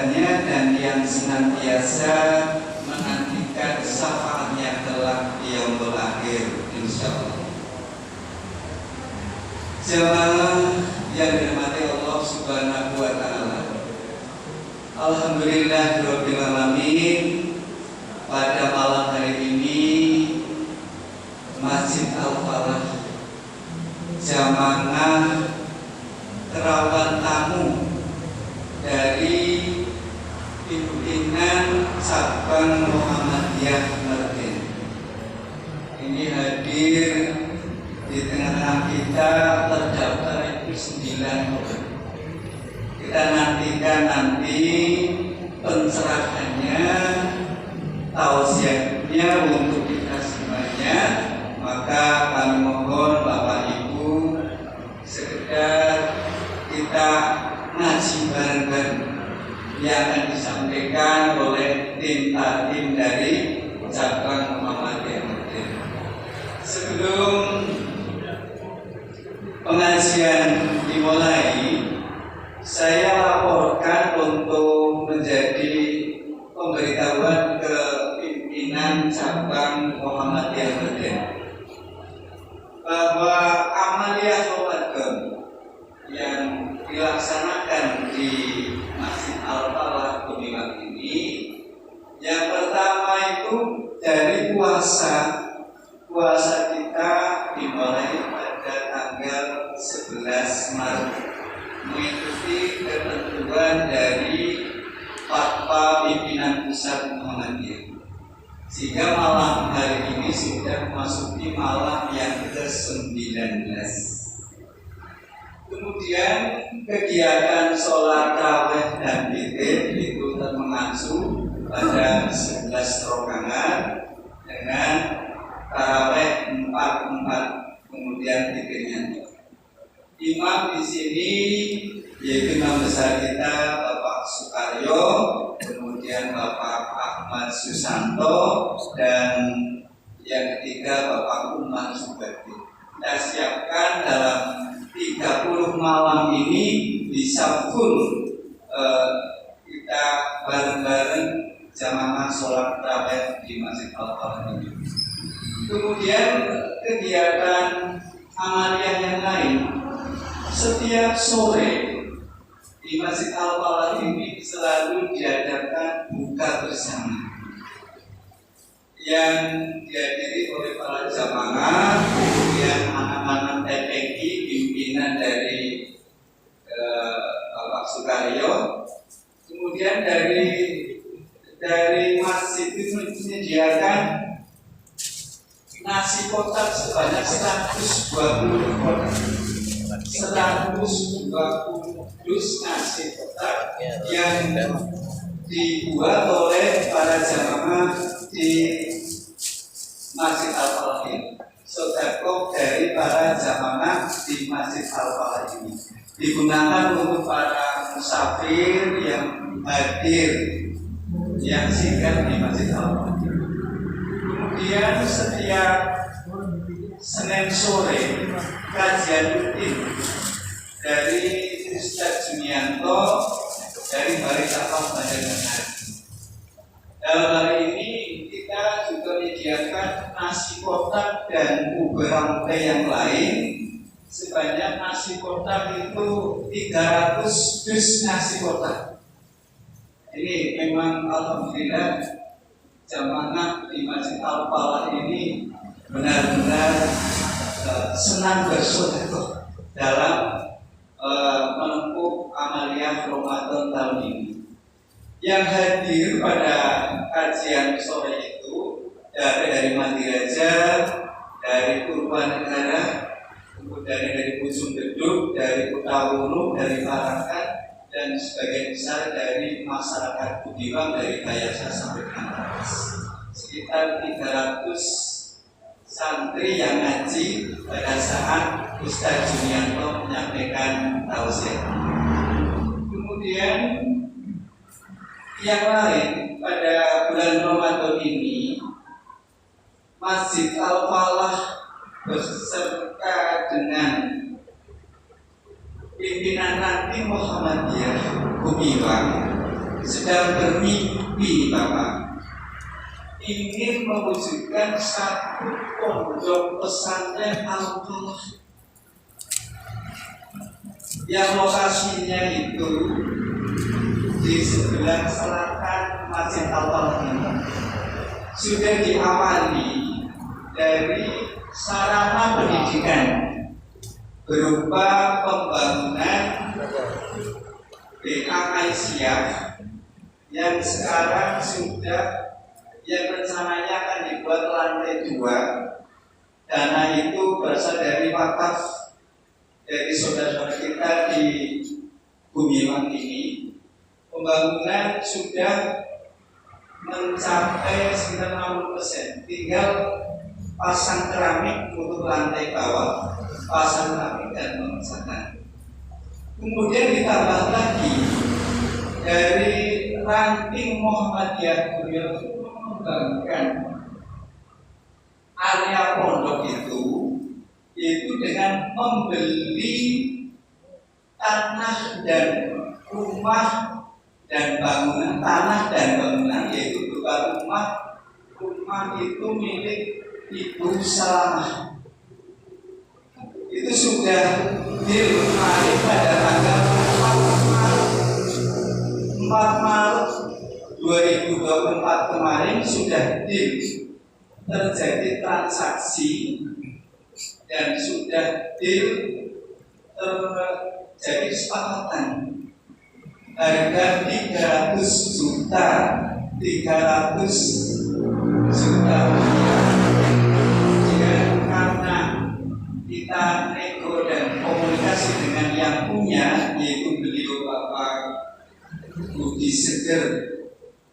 kehadirannya dan yang senantiasa menantikan syafaatnya kelak di yaumul akhir insyaallah. Jemaah yang dirahmati Allah Subhanahu wa taala. Alhamdulillahirabbil alamin. Pada malam hari ini Masjid Al-Falah Jamaah Terawan Tamu dari pimpinan cabang Muhammadiyah Mertin ini hadir di tengah-tengah kita. Terdaftar itu 9 orang. Kita nantikan nanti pencerahannya, tausiahnya untuk kita semuanya. Maka kami mohon Bapak Ibu sekedar kita ngaji bareng-bareng yang akan disampaikan oleh tim dari cabang Muhammadiyah Mertin. Sebelum pengajian dimulai, saya laporkan untuk menjadi pemberitahuan ke pimpinan cabang Muhammadiyah Mertin bahwa amaliyah Ramadan yang dilaksanakan di Masjid Al-Falah Gumiwang ini, yang pertama itu dari puasa kita dimulai pada tanggal 11 Maret mengikuti ketentuan dari Fatwa Pimpinan Pusat Muhammadiyah, sehingga malam hari ini sudah memasuki malam yang ke-19. Kemudian kegiatan sholat tarawih dan witir itu mengacu pada 11 rakaat dengan tarawih 4, kemudian witirnya. Imam di sini yaitu imam besar kita Bapak Sukaryo, kemudian Bapak Ahmad Susanto, dan yang ketiga Bapak Umar Subadi. Kita siapkan dalam 30 malam ini bisa full kita bareng-bareng jamaah sholat tarawih di Masjid Al-Falah ini. Kemudian kegiatan amaliyah yang lain, setiap sore di Masjid Al-Falah ini selalu diadakan buka bersama yang dihadiri oleh para jamaah, kemudian anak-anak TPQ pimpinan dari Bapak Sukaryo, kemudian dari masjid itu menyediakan nasi kotak sebanyak 120 kotak. 120 dus nasi kotak yang dibuat oleh para jamaah di Masjid Al-Falah ini. Sedekah dari para jamaah di Masjid Al-Falah ini digunakan untuk para musafir yang hadir, yang singgah di Masjid Al-Falah. Kemudian setiap Senin sore kajian rutin dari Ustaz Junianto dari Balikpapan Banjarnegara. Dalam hari ini kita juga menyediakan nasi kotak dan bubur teh yang lain. Sebanyak nasi kotak itu 300 dus nasi kotak. Ini memang alhamdulillah jamaah di Masjid Al-Falah ini benar-benar senang bersedekah dalam menempuh amaliyah Ramadan tahun ini. Yang hadir pada kajian sore itu dari Mandiraja, dari Purbanegara, kemudian dari Ujung Gedung, dari Kutawulu, dari Parakan, dan sebagian besar dari masyarakat Budiwang dari Kayasa sampai Kantas. Sekitar 300 santri yang ngaji pada saat Ustaz Junianto menyampaikan tausiah. Kemudian yang lain, pada bulan Ramadan ini Masjid Al-Falah beserta dengan pimpinan nanti Muhammadiyah Gumiwang sedang bermimpi Bapak, ingin mewujudkan satu pondok pesantren Al-Falah yang lokasinya itu di sebelah selatan Masjid Al-Falah ini. Sudah diawali dari sarana pendidikan berupa pembangunan BK Aisyah yang sekarang sudah, yang rencananya akan dibuat lantai 2. Dana itu berasal dari wakaf dari saudara-saudara kita di Gumilang ini. Pembangunan sudah mencapai sekitar 60%, tinggal pasang keramik untuk lantai bawah, pasang keramik dan pengecatan. Kemudian ditambah lagi dari ranting Muhammadiyah beliau mengembangkan area pondok itu dengan membeli tanah dan rumah dan bangunan, tanah dan bangunan, yaitu berupa rumah itu milik Ibu Salamah. Itu sudah dimulai pada tanggal 4 Maret 2024 kemarin sudah terjadi transaksi dan sudah terjadi kesepakatan harga 300 juta rupiah. Karena kita nego dan komunikasi dengan yang punya, yaitu beliau Bapak Budi Seger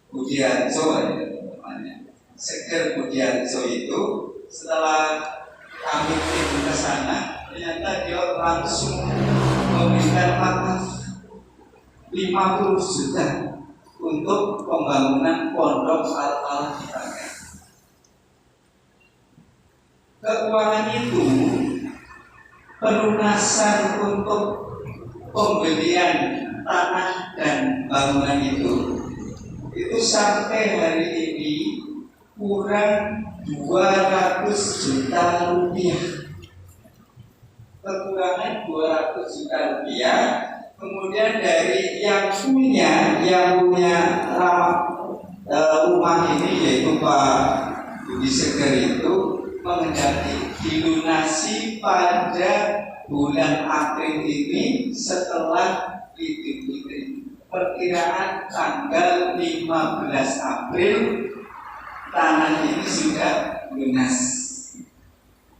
Budianto, Seger Budianto itu, setelah kami tim ke sana, ternyata dia langsung memberikan wakaf 50 juta untuk pembangunan pondok Al-Falah di Bangka. Keuangan itu, pelunasan untuk pembelian tanah dan bangunan itu sampai hari ini kurang 200 juta rupiah. Kekurangan 200 juta rupiah. Kemudian dari yang punya rumah ini, yaitu Pak Budi Seger itu, mengendaki dilunasi pada bulan April ini setelah Idul Fitri. Perkiraan tanggal 15 April tanah ini sudah lunas.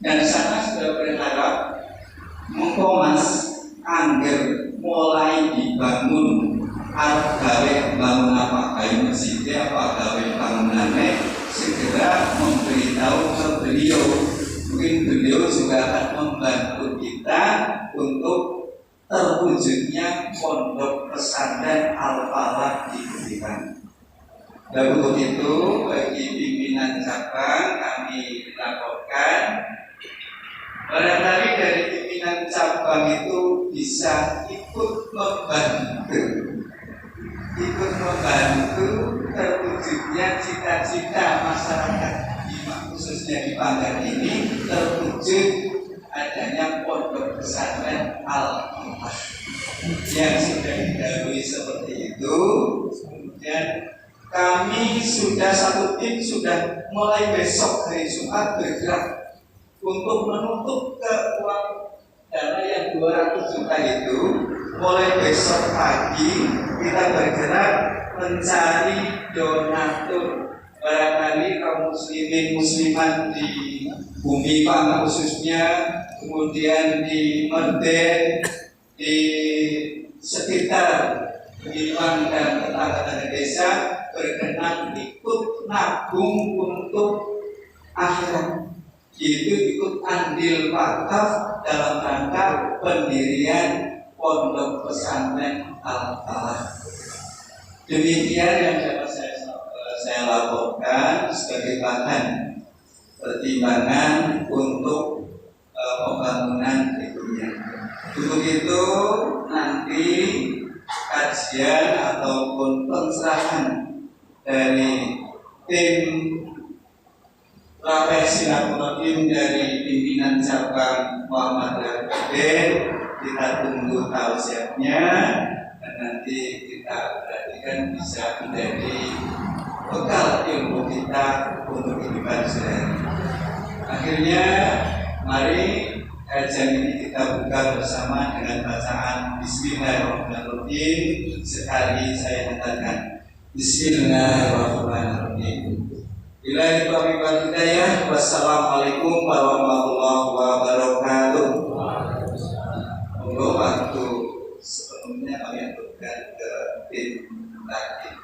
Dan sana sudah berharap Mas angger mulai dibangun arep gawe bangun apa gawe masjid apa gawe bangunannya, segera memberitahu ke beliau. Mungkin beliau juga akan membantu kita untuk terwujudnya pondok pesantren Al-Falah di Budiman. Dan untuk itu bagi pimpinan cabang kami laporkan, barangkali dari pimpinan cabang itu bisa ikut membantu terwujudnya cita-cita masyarakat khususnya di Bangka ini, terwujud adanya pondok pesantren Al-Falah yang sudah didahului seperti itu. Kemudian kami sudah satu tim sudah mulai besok hari Jumat bergerak untuk menutup ke uang dana yang 200 juta itu. Mulai besok pagi kita bergerak mencari donatur, barangkali kaum muslimin muslimat di Bumi Pang khususnya, kemudian di Meden, di sekitar Bilang dan tetangga desa berkenan ikut nabung untuk akhirat, yaitu ikut andil wakaf dalam rangka pendirian pondok pesantren Al-Falah. Demikian yang dapat saya laporkan sebagai bahan pertimbangan untuk pembangunan berikutnya. Untuk itu nanti kajian ataupun pencerahan dari tim Rapat Silaturahim dari pimpinan cabang Muhammadiyah Kadir. Kita tunggu tausiahnya dan nanti kita perhatikan bisa menjadi bekal ilmu kita untuk kehidupan sehari. Akhirnya mari kajian ini kita buka bersama dengan bacaan Bismillahirrahmanirrahim. Sekali saya katakan Bismillahirrahmanirrahim. Billahi taufiq wal hidayah. Wassalamualaikum warahmatullahi wabarakatuh. Untuk waktu sebelumnya kami aturkan ke tim tadi.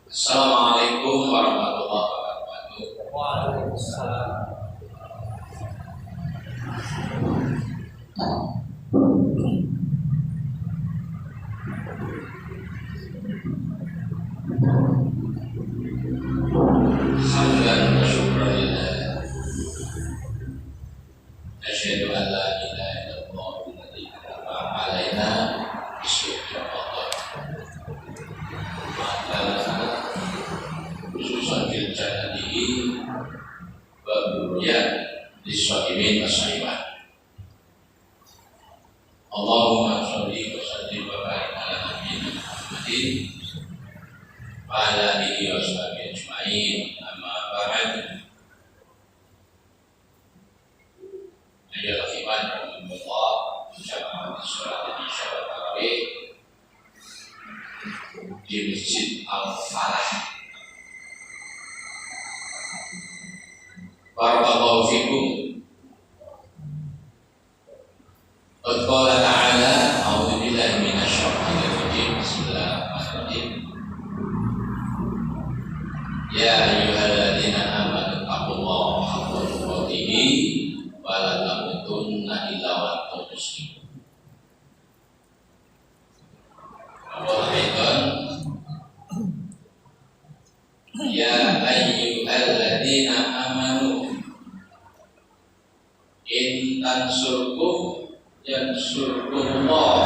Assalamualaikum warahmatullahi wabarakatuh. Waalaikumsalam. Hamdan wa syukran lillah. Asyhadu an la ilaha illallah alladzi an'ama 'alaina bisyukri Ramadan. Khususan fil jannati wa burya lisaimin wasaimat. Allahumma sholli wa sallim wa barik ala nabiyyina Muhammadin wa ala alihi wa sahbihi ajma'in. Amma ba'd. Ayyuhal ikhwan rahimahullah, jamaah salat Isya wa tarawih di Masjid Al-Falah. Barakallahu fikum. Qad qala ta'ala, a'udzu billahi minasy syaithanir rajim. Bismillahirrahmanirrahim. Ya ayyuhalladzina amanu taqullaha haqqa tuqatih wa la tamutunna illa wa antum muslimun. Ya ayyuhalladzina amanu in tansurkum yansurkumullah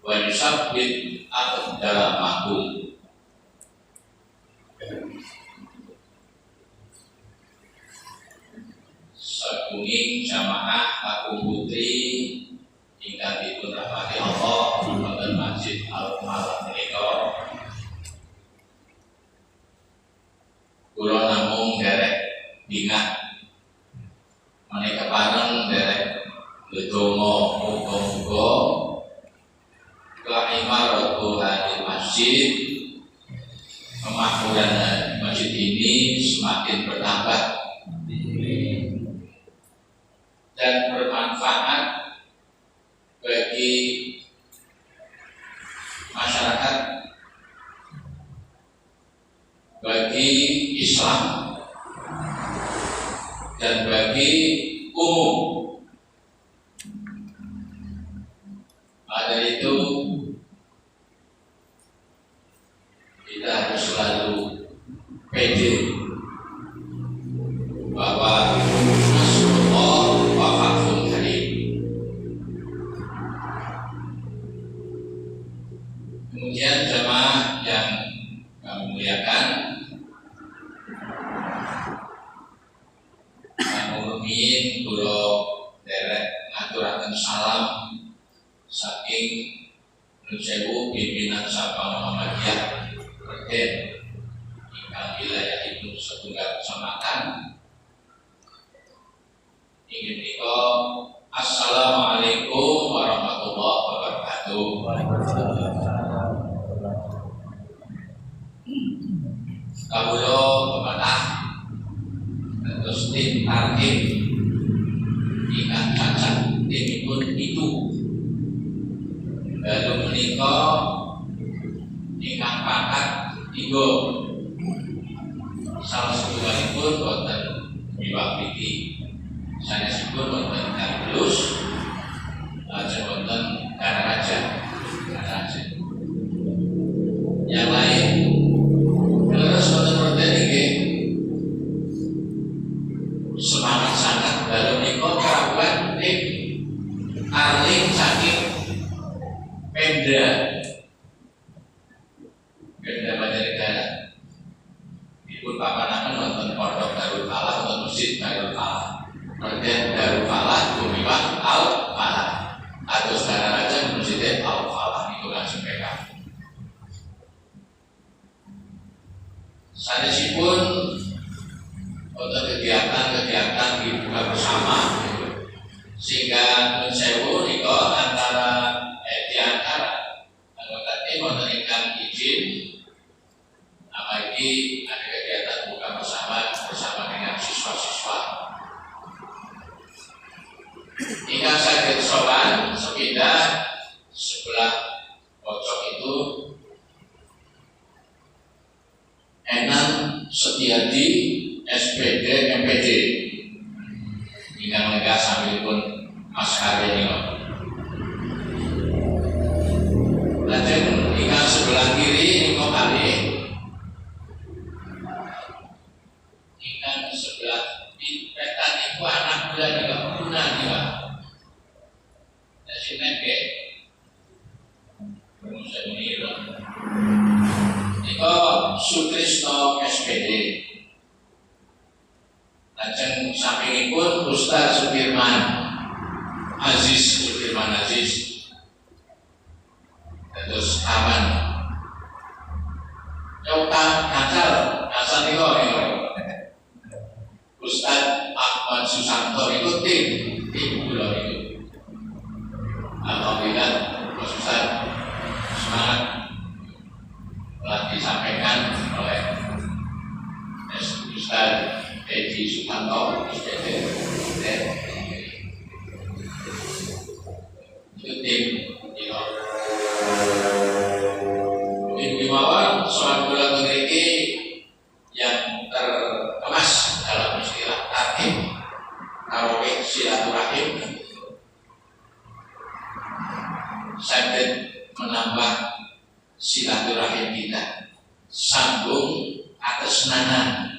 wa yusabbit aqdamakum. Sagunging jamaah kaum putri ingkang dipun rahmati Allah wonten Masjid Al-Falah menika, kula namung derek bingah menika pareng derek ndedonga muga-muga kaimaratu hadil masjid, kemakmuran masjid ini semakin bertambah dan bermanfaat bagi masyarakat, bagi Islam, dan bagi umum. Maka dari itu kita harus selalu pede bahwa Nasrullah wa fathun karim. Kemudian jamaah yang kami muliakan, rumiyin kula derek ngaturaken salam saking Nun Sewu pimpinan Sabang Muhammadiyah Reden ingkang wilayahipun setunggal kecamatan. Inggih menika assalamualaikum warahmatullahi wabarakatuh. Kawula kematah terus tim target ingkang cacat timipun itu lalu menika ingkang pangkat 3 salah satunggalipun wonten diwakili sanesipun wonten Karulus Pemda Banjarnegara. Ibu papanaken wonten Pondok Darul Falah, wonten Masjid Darul Falah. Kemudian Darul Falah Gumiwang Al Falah. Atau sekarang aja Masjid Al Falah itu langsung PK. Sanesipun untuk kegiatan-kegiatan dibuka bersama, sehingga nun sewu niko antara anggota tim wonten ingkang izin amargi ada kegiatan buka bersama dengan siswa-siswa. Ingkang saged sowan sepindah sebelah pojok itu Enang Setiadi SPD MPD ingkang lega sambilipun Mas Karya niko. Lajeng ingkang sebelah kiri niko kali ingkang sebelah petan niku anak muda niko guna niko. Sinen ke Musa Muniro niko Sutrisno SPD. Lajeng sampingipun Ustaz Sudirman Aziz. Terus aman. Coba asal niko Ustaz Ahmad Susanto itu tim kula itu. Alhamdulillah Mas Ustaz semangat telah disampaikan oleh Ustaz Edi Susanto itu tim Mawar soal bulan memiliki yang terkemas dalam istilah tarhim, tarawih, silaturahim, saged menambah silaturahim kita, sambung atesnanan,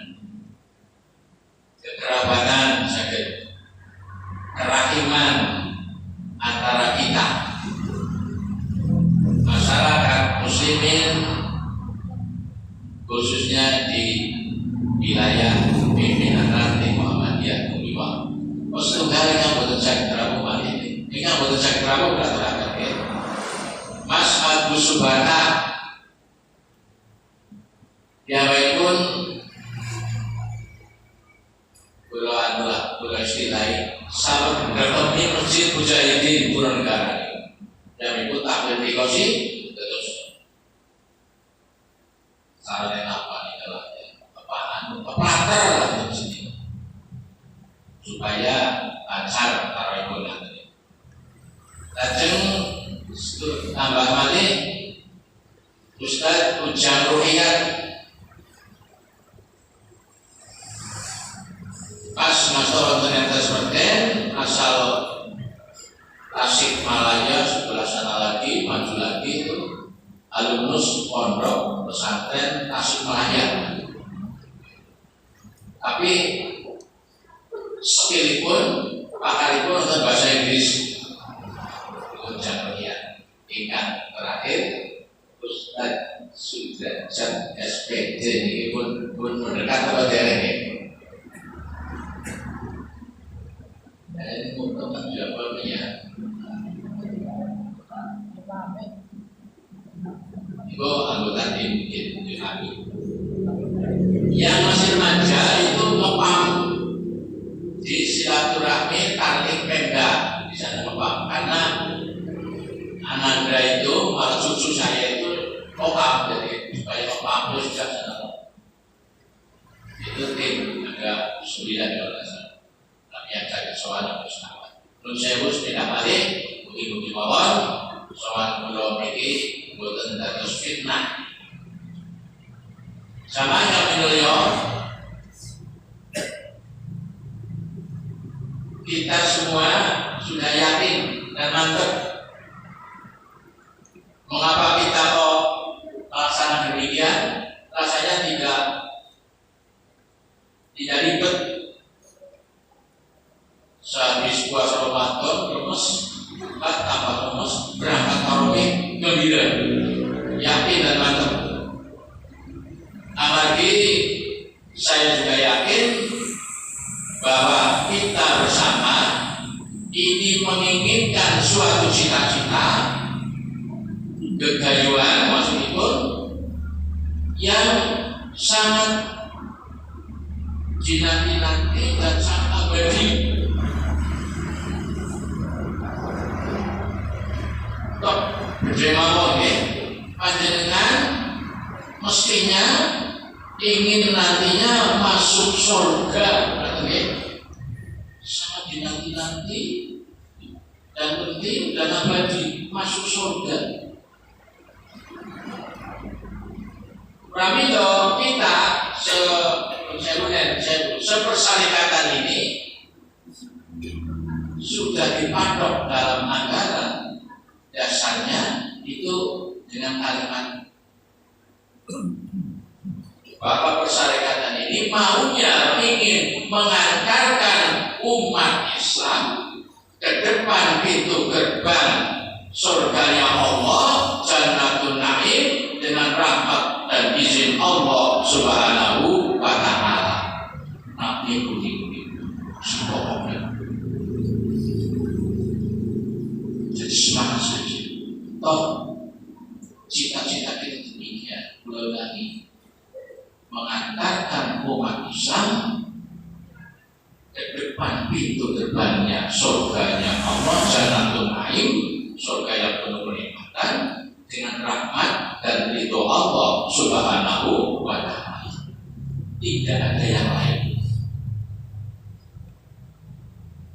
kekerabatan, saged kerahiman antara kita, masyarakat muslimin, khususnya di wilayah pimpinan ranting Muhammadiyah Gumiwang. Setunggal yang boten saged rabu malih ini, ingkang boten saged rabu aturaken Mas Agus Subata, piyambakipun kula istilahi sahabat berkoni Masjid Mujahidin Purwonegara. Piyambakipun tampil dikosi terus sarane napa adalah pepater lah di sini supaya lancar tarawih nanti. Lajeng tambah malih Ustaz Ujang Ruhiyat pas masalah ternyata seperti asal Tasik Malaya sebelah sana lagi maju lagi itu alumnus pondok pesantren Tasik Malaya. Tapi skillipun pakaripun untuk bahasa Inggris Ujang ingkang terakhir Ustaz Sudrajat SPD ini pun mendekat atau dereng. Ini merupakan jawabannya. Itu anggota tim kami. Yang masih remaja itu ngepam di silaturahmi tarling Pemda di sana ngepam karena Ananda itu malah cucu saya itu ngepam, jadi supaya ngepam itu sudah sana. Itu tim ada 9 orang. Tapi yang saya soal harus nama. Nun sewu sepindah balik, bukti-bukti mawon soal pulau ini buatan dados fitnah. Sama yang menurutnya kita semua sudah yakin dan mantap mengapa kita kok melaksanakan demikian, rasanya tidak ribet. Sehabis puasa Ramadan, lemes, tambah lemes, berangkat tarawih, gembira, yakin dan mantap. Apalagi saya juga yakin bahwa kita bersama ini menginginkan suatu cita-cita kegayuhan maksudipun yang sangat dinanti-nanti dan sangat abadi. Tok gede mawon nggih, panjenengan mestinya ingin nantinya masuk surga, nggih. Sangat dinanti-nanti dan penting dan abadi masuk surga. Pramila kita sepersyarikatan ini sudah dipatok dalam anggaran dasarnya itu dengan kalimat bahwa persyarikatan ini maunya ingin mengantarkan umat Islam ke depan pintu gerbang surganya Allah Jannatul Naim dengan rahmat dan izin Allah Subhanahu wa Ta'ala. Nah, ini sepokoknya. Jadi semangat saja. Toh cita-cita kita demikian, ulangi mengantarkan umat Islam ke depan pintu gerbangnya surganya Allah Jannatul Naim, surga yang penuh kenikmatan dengan rahmat dan ridho Allah Subhanahu wa Ta'ala. Tidak ada yang lain.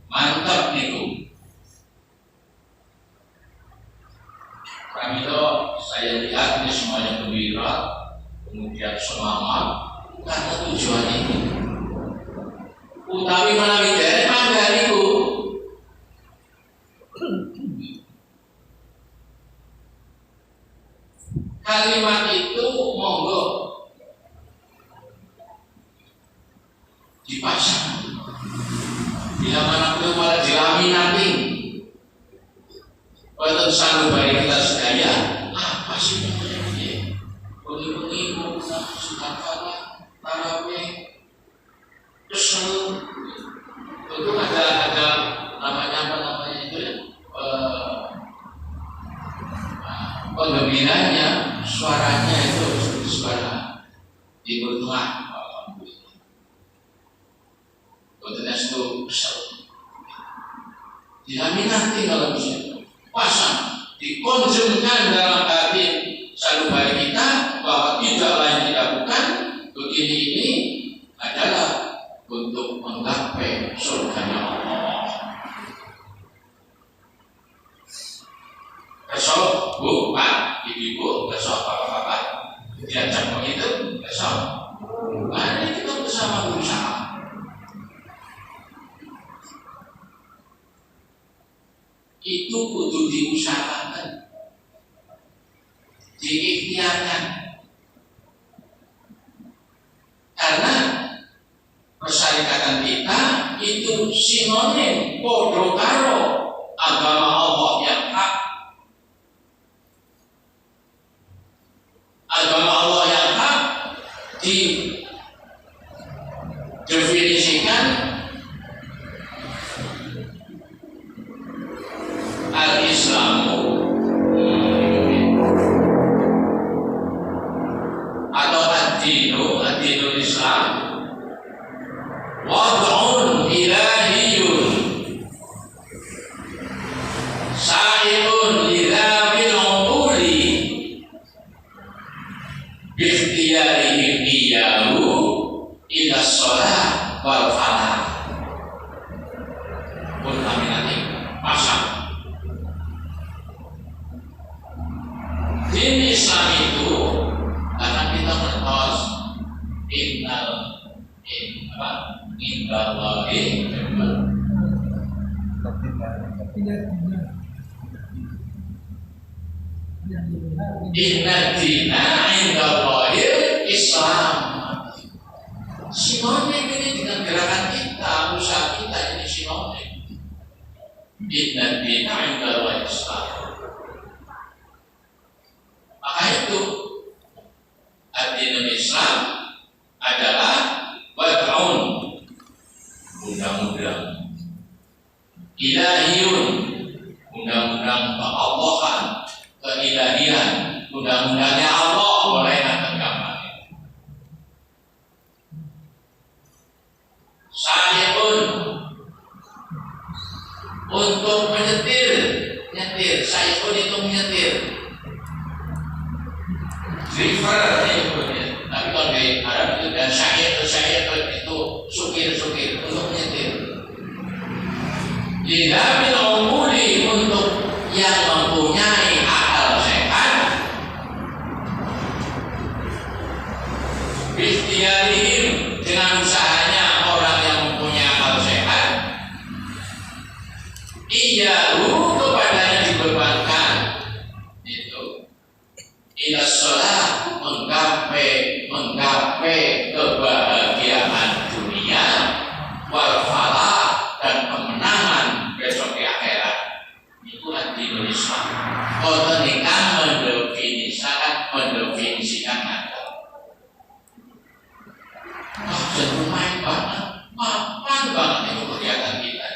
Mantap niku. Pramila saya lihat ini semuanya gembira, kemudian semangat karena tujuan ini. Utawi menawi derek mangga niku. Kalimat itu monggo dipasang bila mana perlu pada dilaminating wonten sanubari kita sedaya. Apa sih namanya ini? Bunyi-bunyi mau sudah kalah tarawih terus itu ada namanya apa namanya itu ya, penggembiranya suaranya itu suara di tengah. Kontenas itu besar. Dilaminati kalau bisa pasang, dikonjungkan dalam hati sanubari kita bahwa tidak lain tidak bukan begini ini adalah untuk menggapai surganya Allah. Besok bu, pak, ibu, besok bapak-bapak diajak begitu, besok mari kita bersama berusaha. Itu kudu diusahakan, diikhtiarkan, karena persyarikatan kita itu sinonim podo karo agama Allah yang hak. Agama Allah yang hak didefinisikan al-Islamu atau ad-dinul Islam wad'un ilahiyun sa'irun lidhabil umuli bikhtiyarihim iyahu ila sholat wal falah. Pun kami nanti pasang din Islam itu karena kita mentos indallahi inna dina indallahi Islam. Sinonim ini dengan gerakan kita, usaha kita ini sinonim. Inna dina indallahi Islam. bagian undang-undangnya Allah boleh nonton gambar. Saya pun untuk menyetir, saya pun itu menyetir. Driver saya pun ya. Tapi kalau di Arab itu dan saya itu supir untuk menyetir. Lidamil umuri untuk yang mempunyai akal sehat, ikhtiarihim dengan usahanya orang yang mempunyai akal sehat, iyahu kepadanya dibebankan itu ila sholat menggapai kebahagiaan dunia wal falah dan kemenangan besok di akhirat. Itu hati Indonesia. Kota nikah mendefinisikan ada. Jangan main banget itu kegiatan kita.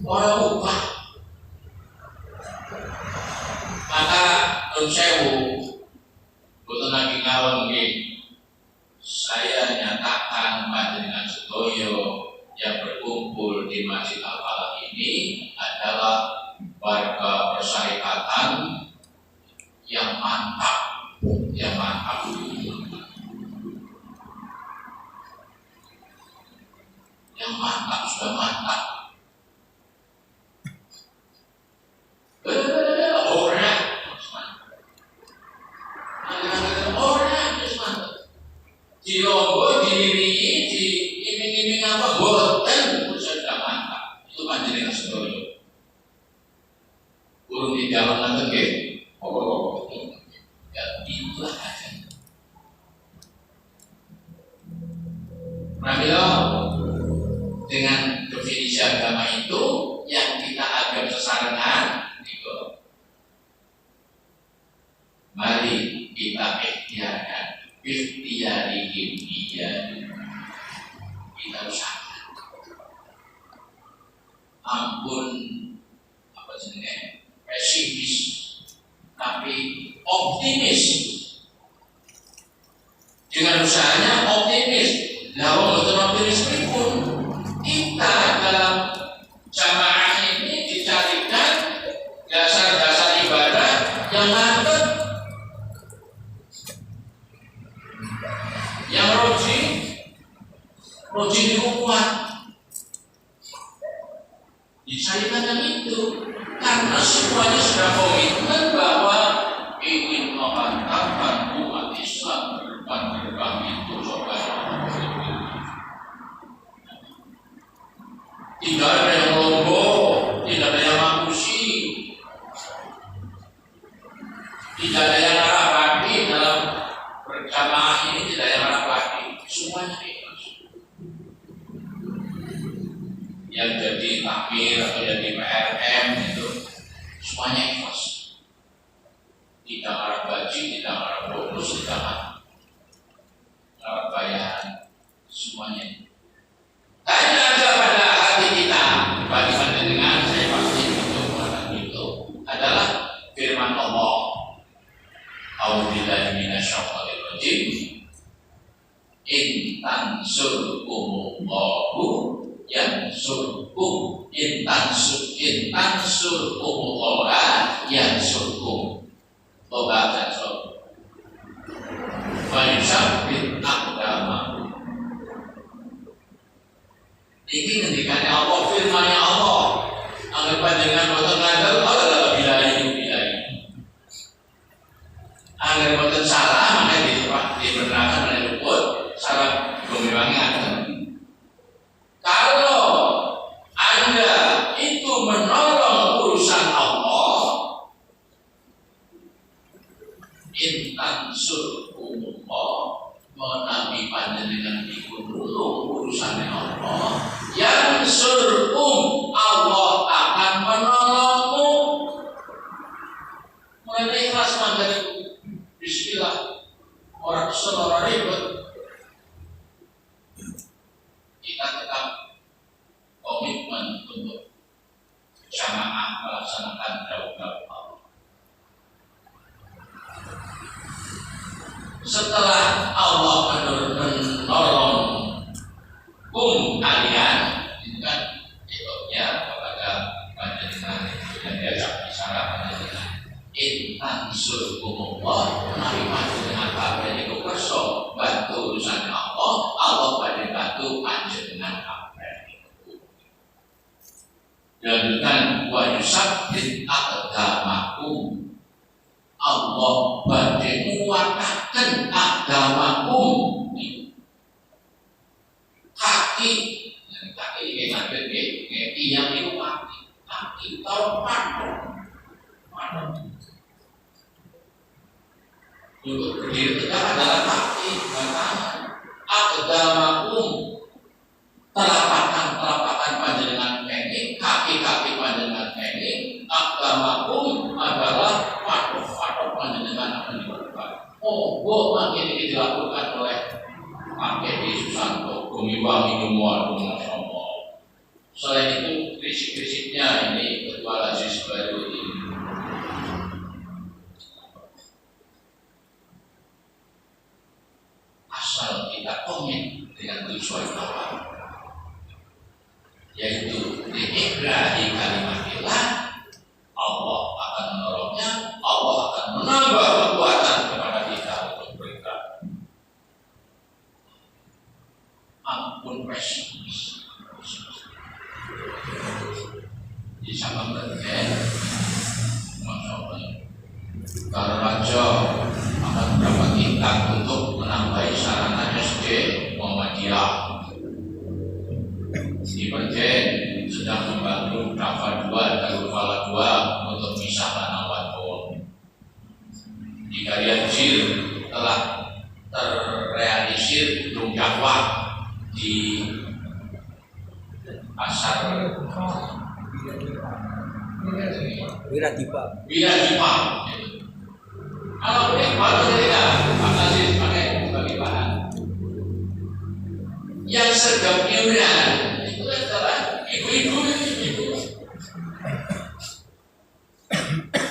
Orang upah. Maka Nun Sewu, betul lagi ngawang saya nyatakan panjenengan sedoyo yang berkumpul di Masjid Al-Falah ini adalah warga persyarikatan yang mantap, sudah mantap. Di logo, diiming apa, boten sudah mantap. Itu panjenengan sedoyo. Urung di dalam nanti ke, ya itulah aja. Pramila dengan definisi agama itu yang kita agak sesarengan, itu. Mari kita ikhtiarkan. Ikhtiarihim iya kita usahakan. Ampun apa sebenarnya pesimis tapi optimis. Dengan usahanya optimis. Lawan betul optimis pun kita dalam jamaah ini dicarikan dasar-dasar ibadah yang mantap, yang roji kuat. Dicarikan yang itu karena semuanya sudah komitmen bahwa ingin memantapkan umat Islam gerbang itu coba. Tidak ada yang lombok, tidak ada yang makusi, tidak ada yang arah baki dalam berjamaah ini, tidak ada yang arah baki, semuanya ikhlas. Yang jadi takmir atau jadi PRM itu semuanya ikhlas. Tidak arah gaji, tidak arah bonus, tidak arah bayaran, semuanya. Tanya aja pada hati kita, bagaimana dengan saya pasti itu adalah firman Allah. A'udzubillahi minasyaitonir rajim. In tansurkumullahu yansurkum, in tansurkumullah yansurkum. Toba dan so. Wa yusabbit aqdamakum. Ini ngendikannya Allah, firman-Nya Allah. Anggap panjenengan boten ngandel Allah bilahi. Anggap boten salah, maka dibenarkan oleh luput. Salah gomewangnya ada. Kalau Anda itu menolong urusan Allah, intan surkumullah, menabi panjenengan iku nulung urusannya Allah, yang surkum Allah akan menolongmu. Mulai ikhlas mandiri. Bismillah. Orang selora ribet. Kita tetap komitmen untuk jamaah melaksanakan dakwah Allah. setelah Allah menolong kalian, itu kan itu kepada panjenengan yang diajak bicara panjenengan. Intan surkumullah, mari panjenengan kabeh niku kersa bantu urusan Allah, Allah badhe bantu panjenengan kabeh niku. Dan wa yusabbit aqdamakum, Allah badhe nguwataken agamakum. Kaki ini ngadeg yang itu kaki tahu untuk berdiri tegak adalah kaki bukan tangan. Agamakum, telapakan panjenengan kenging, kaki panjenengan kenging. Agamakum adalah patok panjenengan akan dilakukan. Makin ini dilakukan oleh Pakai di Susanto, Gumiwang Minumuan Somo. Selain itu, fisik-fisiknya ini Ketua Lazis baru ini. Asal kita komit dengan tujuan awal, yaitu diikrahi kalimatillah, Allah akan menolongnya, Allah akan menambah kekuatan kepada kita untuk bergerak. Ampun pesimis. Di sama bergen, Masya Allah. Kalau raja akan berapa tingkat untuk menambahi sarana SD Muhammadiyah. Di Bergen sedang membangun Dava 2 dan Fala 2 untuk misah tanah Wadon. Di Karianjir telah terrealisir gedung dakwah di pasar Wiradipa. Kalau tidak pakai sebagai bahan. Yang sergap iuran itu adalah ibu-ibu.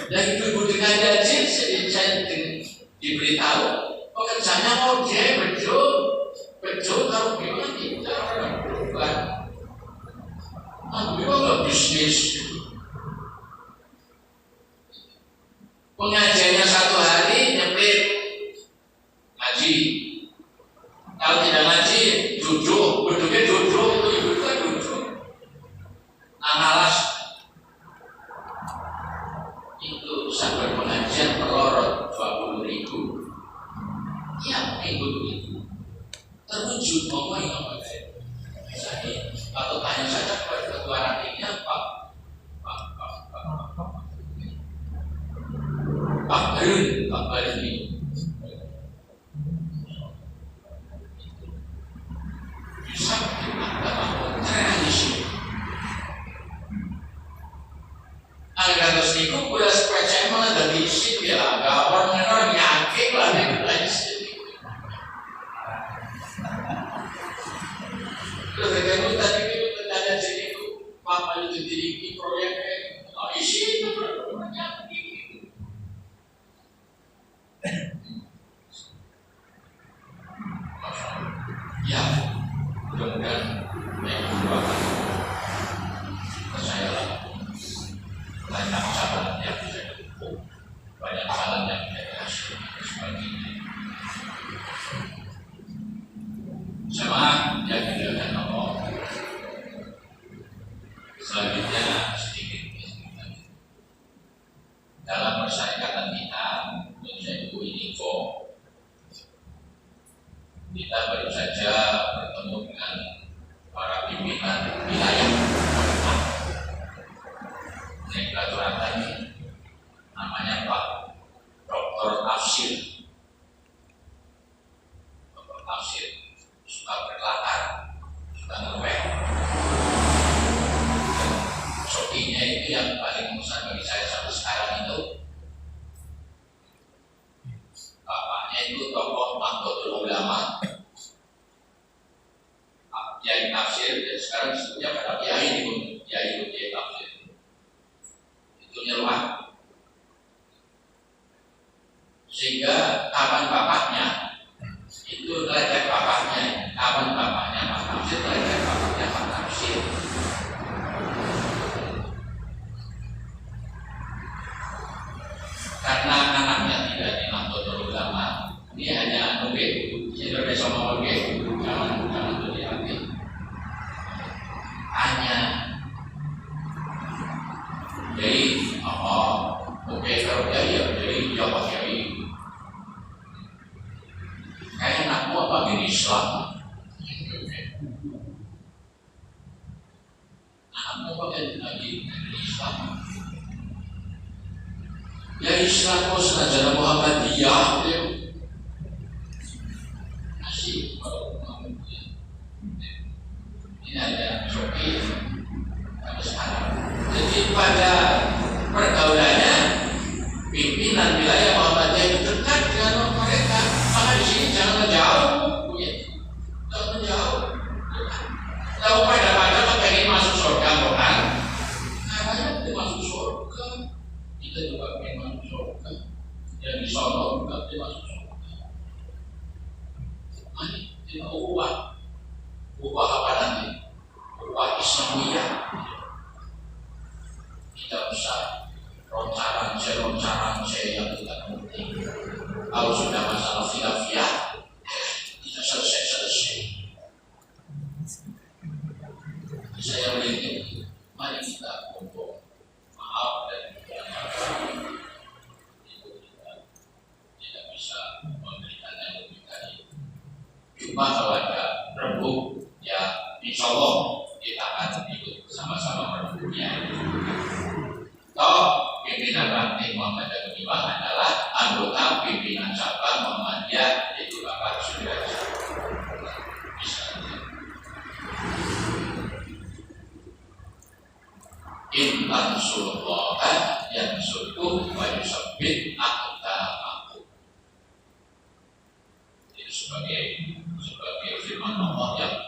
Dan ibu-ibu dengan gaji saya diberitahu pekerjaannya mau dia bejo kalau gimana kita bukan nggak bisnis. Pengajiannya 1 hari nyeplit ngaji. Kalau tidak ngaji duduknya duduk, itu ibu kan duduk. Analas itu sampai pengajian pelorot 20.000. Ya minggu itu terwujud ngomongin apa saya. Misalnya atau tanya saja kepada ketua rantingnya Pak Barin ini bisa kita tradisi. Agar terus niku kuda sepeda malah dari sip ya, gawar menor yakin lah nih tradisi. Terus kalau tadi kita tanya jadi itu apa itu di proyeknya, isi itu banyak. Ya, mudah-mudahan yang kedua percayalah banyak jalan yang bisa ditempuh, banyak jalan yang bisa dihasil sebagainya. Jemaah yang dimuliakan Allah. Selanjutnya sedikit dalam persyaratan kita menjadi info. Kita baru saja bertemu dengan para pimpinan wilayah Negara Turatan, namanya Pak Dr. Tafsir. Dr. Tafsir suka berkelakar, suka ngerwek. Sopinya itu yang paling besar bagi saya sampai sekarang itu. Bapaknya itu tokoh Nahdlatul Ulama, Kiai Tafsir, dan sekarang disebutnya pada Kiai itu Kiai Tafsir. Itu nyeruak. Sehingga kapan bapaknya Ini hanya mungkin Indonesia mau jangan berhati. Hanya jadi oke kalau jadi jawab jadi kayak anakmu apa gini Islam? Anakmu apa lagi Islam? Ya Islam kau senajan Muhammadiyah dia masih ini ada Shopee sampai sekarang. Jadi pada pergaulannya pimpinan wilayah Muhammadiyah itu dekat dengan mereka. Maka di sini jangan menjauh, jangan menjauh. Tahu pada pengen masuk surga bukan? Katanya kita masuk surga, kita juga pengen masuk surga. Yang di sana juga kita masuk surga. Ini tidak ubah apa nanti? Ubah Islamiyah. Tidak usah loncaran saya yang tidak penting. Kalau sudah masalah khilafiyah, tidak selesai. Saya melihat, mari kita kumpul maaf dan itu tidak bisa memberikan yang lebih tadi. Cuma kalau ada rembuk, ya insya Allah kita akan ikut sama-sama merebutnya. Toh pimpinan Ranting Muhammadiyah Unifah adalah anggota pimpinan cabang Muhammadiyah yaitu Bapak Sudrajat. Intan Sulullah yang surku wa yusabbit aqdamakum. Itu sebagai firman Allah yang